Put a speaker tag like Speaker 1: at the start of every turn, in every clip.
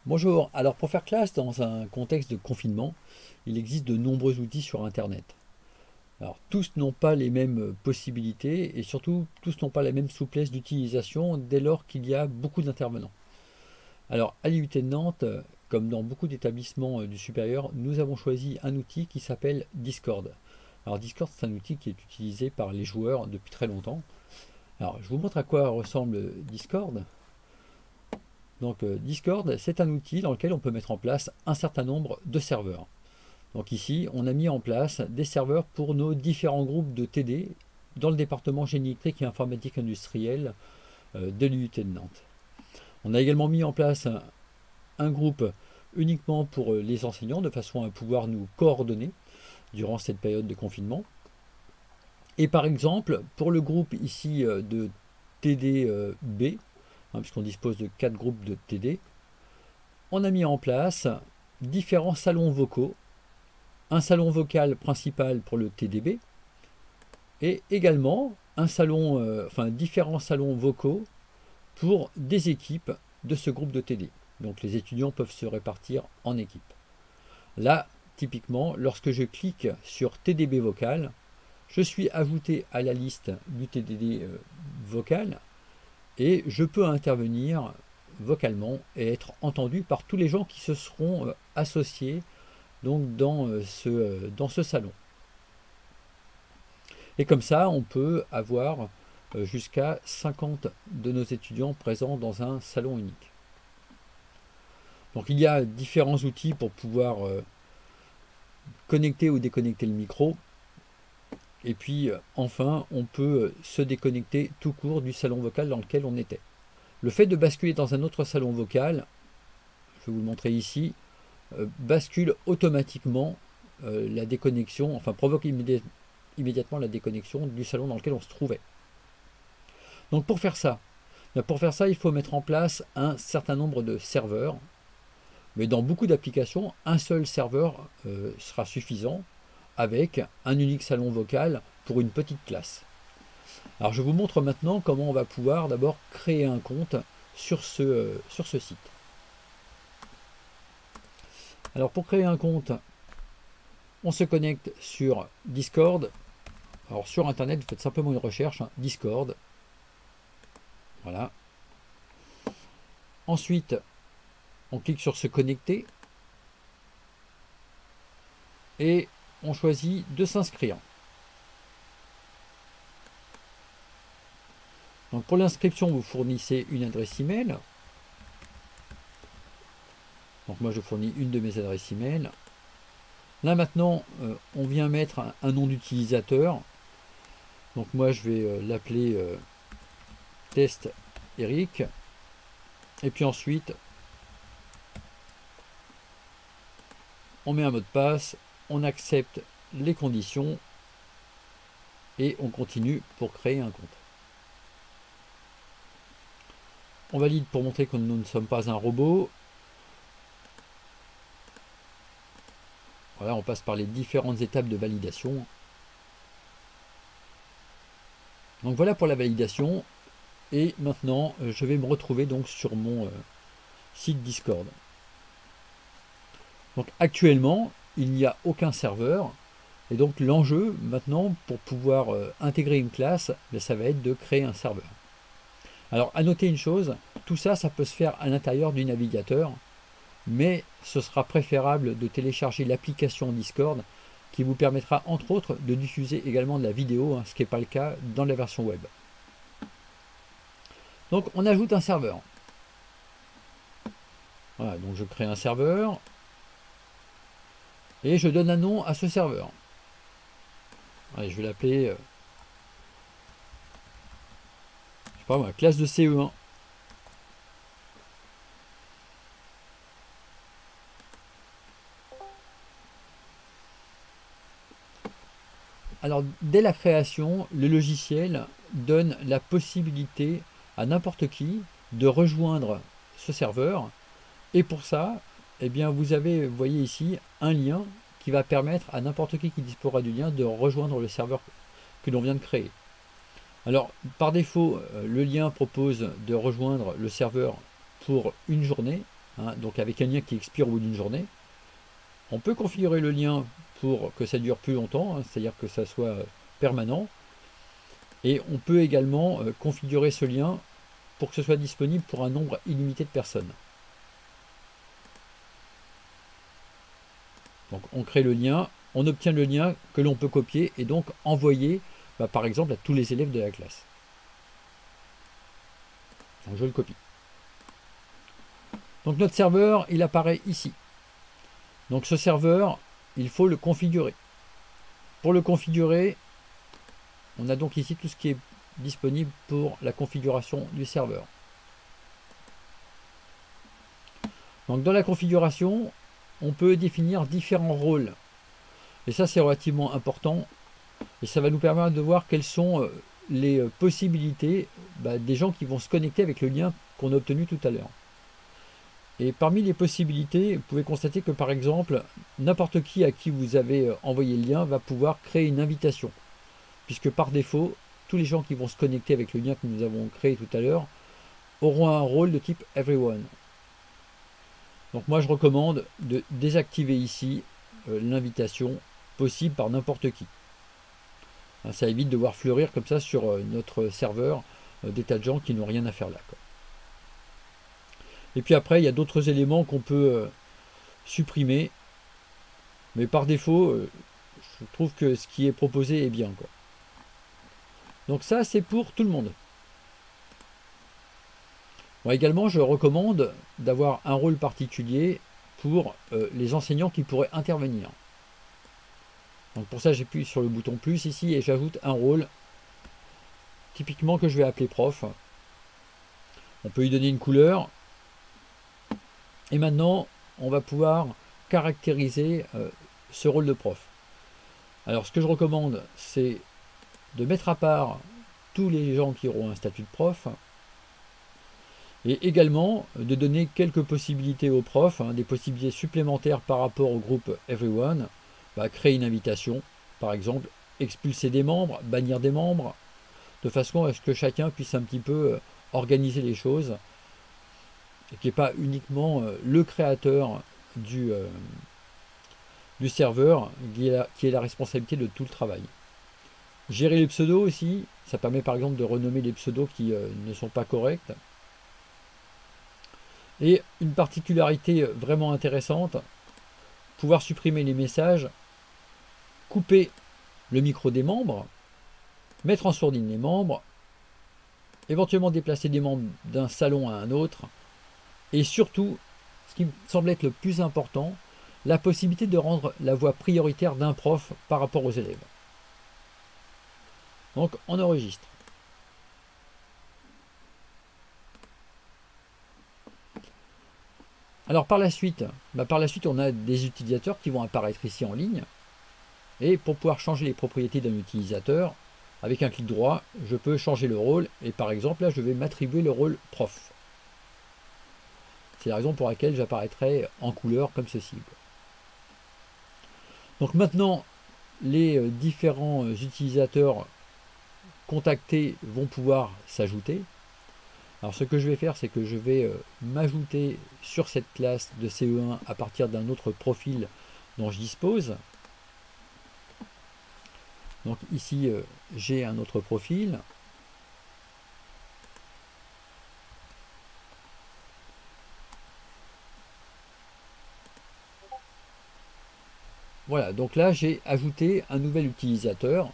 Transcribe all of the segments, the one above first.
Speaker 1: Bonjour, alors pour faire classe dans un contexte de confinement, il existe de nombreux outils sur Internet. Alors tous n'ont pas les mêmes possibilités et surtout tous n'ont pas la même souplesse d'utilisation dès lors qu'il y a beaucoup d'intervenants. Alors à l'IUT de Nantes, comme dans beaucoup d'établissements du supérieur, nous avons choisi un outil qui s'appelle Discord. Alors Discord, c'est un outil qui est utilisé par les joueurs depuis très longtemps. Alors je vous montre à quoi ressemble Discord. Donc Discord, c'est un outil dans lequel on peut mettre en place un certain nombre de serveurs. Donc ici, on a mis en place des serveurs pour nos différents groupes de TD dans le département génie électrique et informatique industrielle de l'IUT de Nantes. On a également mis en place un groupe uniquement pour les enseignants de façon à pouvoir nous coordonner durant cette période de confinement. Et par exemple, pour le groupe ici de TDB, puisqu'on dispose de 4 groupes de TD, on a mis en place différents salons vocaux, un salon vocal principal pour le TDB et également un salon, différents salons vocaux pour des équipes de ce groupe de TD. Donc les étudiants peuvent se répartir en équipes. Là, typiquement, lorsque je clique sur TDB vocal, je suis ajouté à la liste du TDB vocal et je peux intervenir vocalement et être entendu par tous les gens qui se seront associés donc dans ce salon. Et comme ça, on peut avoir jusqu'à 50 de nos étudiants présents dans un salon unique. Donc il y a différents outils pour pouvoir connecter ou déconnecter le micro. Et puis enfin, on peut se déconnecter tout court du salon vocal dans lequel on était. Le fait de basculer dans un autre salon vocal, je vais vous le montrer ici, bascule automatiquement la déconnexion, enfin provoque immédiatement la déconnexion du salon dans lequel on se trouvait. Donc pour faire ça, il faut mettre en place un certain nombre de serveurs, mais dans beaucoup d'applications, un seul serveur sera suffisant avec un unique salon vocal pour une petite classe. Alors je vous montre maintenant comment on va pouvoir d'abord créer un compte sur ce site. Alors pour créer un compte, on se connecte sur Discord. Alors sur internet, vous faites simplement une recherche, Discord. Voilà. Ensuite, on clique sur se connecter et on choisit de s'inscrire. Donc pour l'inscription, vous fournissez une adresse email. Donc moi je fournis une de mes adresses email. Là maintenant, on vient mettre un nom d'utilisateur. Donc moi je vais l'appeler test Eric. Et puis ensuite, on met un mot de passe, on accepte les conditions et on continue pour créer un compte. On valide pour montrer que nous ne sommes pas un robot. Voilà, on passe par les différentes étapes de validation. Donc voilà pour la validation. Et maintenant, je vais me retrouver donc sur mon site Discord. Donc actuellement, il n'y a aucun serveur. Et donc l'enjeu maintenant, pour pouvoir intégrer une classe, ça va être de créer un serveur. Alors à noter une chose, tout ça, ça peut se faire à l'intérieur du navigateur. Mais ce sera préférable de télécharger l'application Discord qui vous permettra entre autres de diffuser également de la vidéo, ce qui n'est pas le cas dans la version web. Donc on ajoute un serveur. Voilà, donc je crée un serveur et je donne un nom à ce serveur. Allez, je vais l'appeler, je sais pas moi, classe de CE1. Alors, dès la création, le logiciel donne la possibilité à n'importe qui de rejoindre ce serveur. Et pour ça, eh bien, vous avez, vous voyez ici, un lien qui va permettre à n'importe qui disposera du lien de rejoindre le serveur que l'on vient de créer. Alors, par défaut, le lien propose de rejoindre le serveur pour une journée. hein, donc avec un lien qui expire au bout d'une journée. On peut configurer le lien pour que ça dure plus longtemps, hein, c'est-à-dire que ça soit permanent. Et on peut également configurer ce lien pour que ce soit disponible pour un nombre illimité de personnes. Donc on crée le lien, on obtient le lien que l'on peut copier et donc envoyer par exemple à tous les élèves de la classe. Donc je le copie. Donc notre serveur, il apparaît ici. Donc ce serveur, il faut le configurer. Pour le configurer, on a donc ici tout ce qui est disponible pour la configuration du serveur. Donc dans la configuration, on peut définir différents rôles. Et ça, c'est relativement important. Et ça va nous permettre de voir quelles sont les possibilités des gens qui vont se connecter avec le lien qu'on a obtenu tout à l'heure. Et parmi les possibilités, vous pouvez constater que par exemple, n'importe qui à qui vous avez envoyé le lien va pouvoir créer une invitation. Puisque par défaut, tous les gens qui vont se connecter avec le lien que nous avons créé tout à l'heure auront un rôle de type Everyone. Donc moi je recommande de désactiver ici l'invitation possible par n'importe qui. Ça évite de voir fleurir comme ça sur notre serveur des tas de gens qui n'ont rien à faire là, quoi. Et puis après, il y a d'autres éléments qu'on peut supprimer. Mais par défaut, je trouve que ce qui est proposé est bien, quoi. Donc ça, c'est pour tout le monde. Bon, également, je recommande d'avoir un rôle particulier pour les enseignants qui pourraient intervenir. Donc pour ça, j'appuie sur le bouton plus ici et j'ajoute un rôle typiquement que je vais appeler prof. On peut lui donner une couleur. Et maintenant, on va pouvoir caractériser ce rôle de prof. Alors ce que je recommande, c'est de mettre à part tous les gens qui auront un statut de prof et également de donner quelques possibilités aux profs, hein, des possibilités supplémentaires par rapport au groupe Everyone. Créer une invitation, par exemple, expulser des membres, bannir des membres, de façon à ce que chacun puisse un petit peu organiser les choses et qu'il n'y ait pas uniquement le créateur du serveur qui est la responsabilité de tout le travail. Gérer les pseudos aussi, ça permet par exemple de renommer les pseudos qui ne sont pas corrects. Et une particularité vraiment intéressante, pouvoir supprimer les messages, couper le micro des membres, mettre en sourdine les membres, éventuellement déplacer des membres d'un salon à un autre, et surtout, ce qui me semble être le plus important, la possibilité de rendre la voix prioritaire d'un prof par rapport aux élèves. Donc on enregistre. Alors par la suite, on a des utilisateurs qui vont apparaître ici en ligne. Et pour pouvoir changer les propriétés d'un utilisateur, avec un clic droit, je peux changer le rôle. Et par exemple, là, je vais m'attribuer le rôle prof. C'est la raison pour laquelle j'apparaîtrai en couleur comme ceci. Donc maintenant, les différents utilisateurs contactés vont pouvoir s'ajouter. Alors ce que je vais faire, c'est que je vais m'ajouter sur cette classe de CE1 à partir d'un autre profil dont je dispose. Donc ici, j'ai un autre profil. Voilà, donc là, j'ai ajouté un nouvel utilisateur.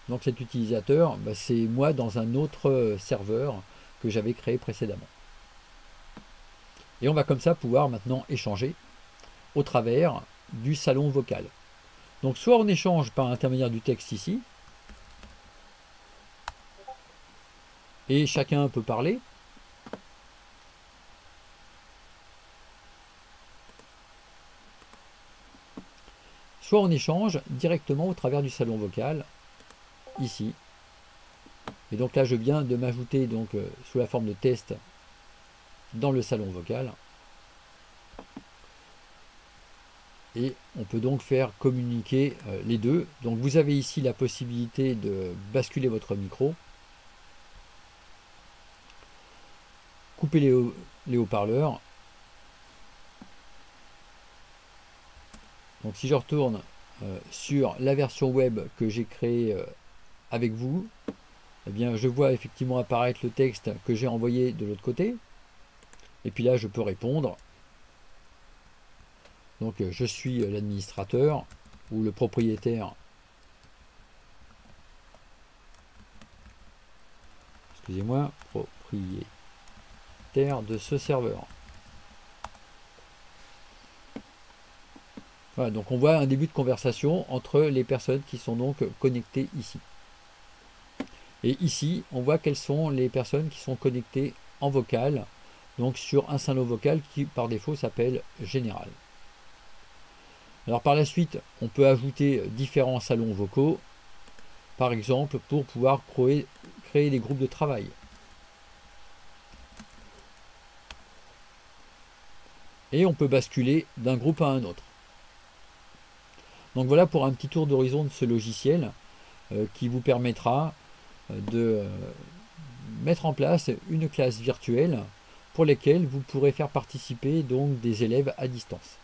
Speaker 1: Donc cet utilisateur, c'est moi dans un autre serveur que j'avais créé précédemment. Et on va comme ça pouvoir maintenant échanger au travers du salon vocal. Donc soit on échange par l'intermédiaire du texte ici, et chacun peut parler, soit on échange directement au travers du salon vocal, ici. Et donc là je viens de m'ajouter donc sous la forme de test dans le salon vocal. Et on peut donc faire communiquer les deux. Donc vous avez ici la possibilité de basculer votre micro, couper les haut-parleurs. Donc si je retourne sur la version web que j'ai créée avec vous, eh bien je vois effectivement apparaître le texte que j'ai envoyé de l'autre côté. Et puis là je peux répondre. Donc je suis l'administrateur ou le propriétaire. Excusez-moi, propriétaire de ce serveur. Voilà, donc on voit un début de conversation entre les personnes qui sont donc connectées ici. Et ici, on voit quelles sont les personnes qui sont connectées en vocal, donc sur un salon vocal qui par défaut s'appelle Général. Alors par la suite, on peut ajouter différents salons vocaux, par exemple pour pouvoir créer des groupes de travail. Et on peut basculer d'un groupe à un autre. Donc voilà pour un petit tour d'horizon de ce logiciel qui vous permettra de mettre en place une classe virtuelle pour laquelle vous pourrez faire participer donc des élèves à distance.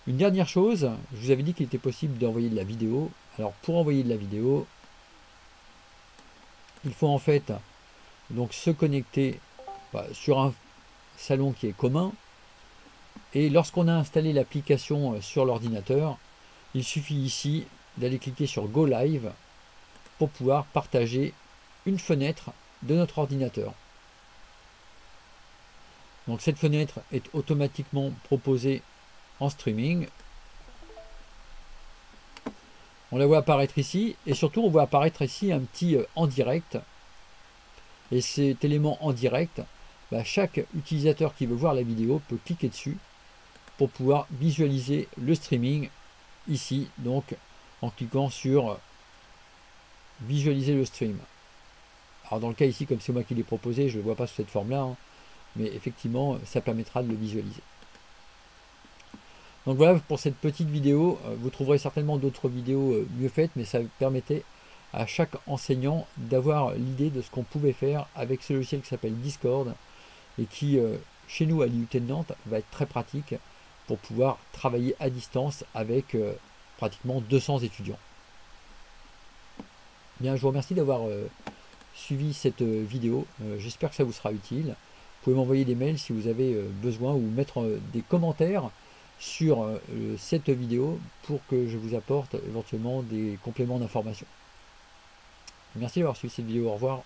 Speaker 1: Une dernière chose, je vous avais dit qu'il était possible d'envoyer de la vidéo. Alors pour envoyer de la vidéo, il faut en fait donc se connecter sur un salon qui est commun. Et lorsqu'on a installé l'application sur l'ordinateur, il suffit ici d'aller cliquer sur Go Live pour pouvoir partager une fenêtre de notre ordinateur. Donc cette fenêtre est automatiquement proposée en streaming. On la voit apparaître ici et surtout on voit apparaître ici un petit en direct. Et cet élément en direct, chaque utilisateur qui veut voir la vidéo peut cliquer dessus pour pouvoir visualiser le streaming ici, donc en cliquant sur visualiser le stream. Alors dans le cas ici, comme c'est moi qui l'ai proposé, je ne le vois pas sous cette forme là, mais effectivement ça permettra de le visualiser. Donc voilà pour cette petite vidéo. Vous trouverez certainement d'autres vidéos mieux faites, mais ça permettait à chaque enseignant d'avoir l'idée de ce qu'on pouvait faire avec ce logiciel qui s'appelle Discord et qui chez nous à l'IUT de Nantes va être très pratique pour pouvoir travailler à distance avec pratiquement 200 étudiants. Bien, je vous remercie d'avoir suivi cette vidéo. J'espère que ça vous sera utile. Vous pouvez m'envoyer des mails si vous avez besoin ou mettre des commentaires sur cette vidéo pour que je vous apporte éventuellement des compléments d'information. Merci d'avoir suivi cette vidéo. Au revoir.